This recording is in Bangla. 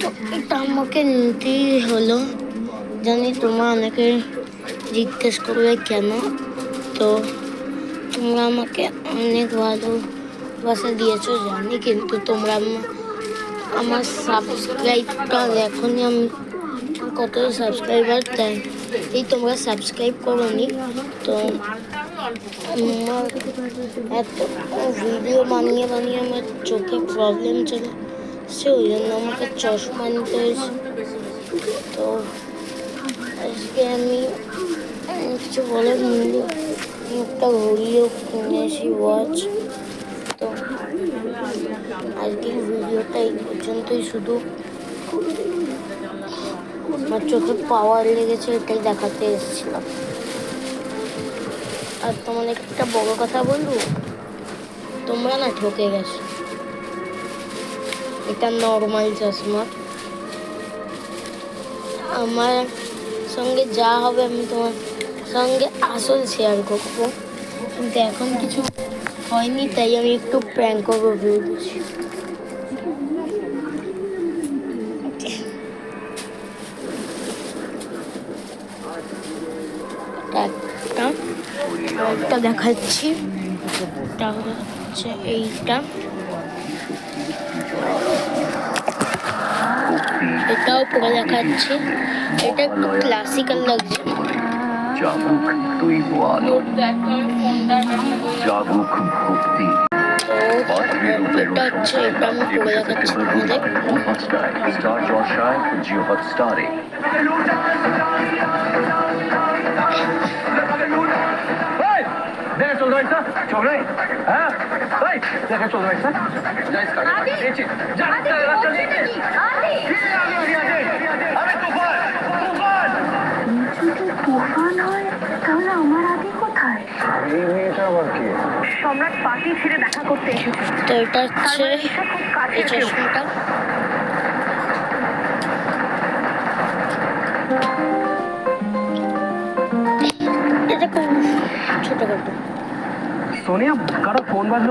তো এটা আমাকে নিতেই হলো। জানি তোমরা অনেকে জিজ্ঞেস করবে কেন, তো তোমরা আমাকে অনেক ভালোবাসা দিয়েছো জানি, কিন্তু তোমরা আমার সাবস্ক্রাইবটা দেখোনি। আমি কত সাবস্ক্রাইবার দেয় এই তোমরা সাবস্ক্রাইব করোনি, তো আমার এত ভিডিও বানিয়ে বানিয়ে আমার চোখে প্রবলেম চলে সে, ওই জন্য আমাকে চশমা নিতে হয়েছে। তো আজকে আমি কিছু বলে একটা ঘড়িও কিনেছি, ওয়াচ। তো আজকের ভিডিওটা এই পর্যন্তই। শুধু আমার চোখে পাওয়ার লেগেছে এটাই দেখাতে এসেছিলাম। আর তোমাদের একটা বড় কথা বলবো, তোমরা না ঠকে গেছো। এটা নর্মাল চশমা। আমার সঙ্গে যা হবে আমি তোমার সঙ্গে আসল শেয়ার করবো, কিন্তু এখন কিছু হয়নি, তাই আমি একটু প্র্যাঙ্ক করবো ভেবেছি। একটা দেখাচ্ছি, এটা হচ্ছে এইটা, এটাও পরে দেখাচ্ছি। এটা একটু ক্লাসিক্যাল লাগছে। এটা হচ্ছে, এটা আমি পরে দেখাচ্ছি তোমাদের। देखा चल रहा है सर, चल रहा है, हाँ, भाई, देखा चल रहा है सर, आदि, अबे তুফান হয় তাহলে আমার আগে কোথায়? এই মেয়েটা আবার কি? সম্রাট পার্টি ছেড়ে দেখা করতে এসেছে। তো এটা হচ্ছে এই চশমাটা। এটা খুব ছোটখাটো। सोनिया, करो फोन बंद।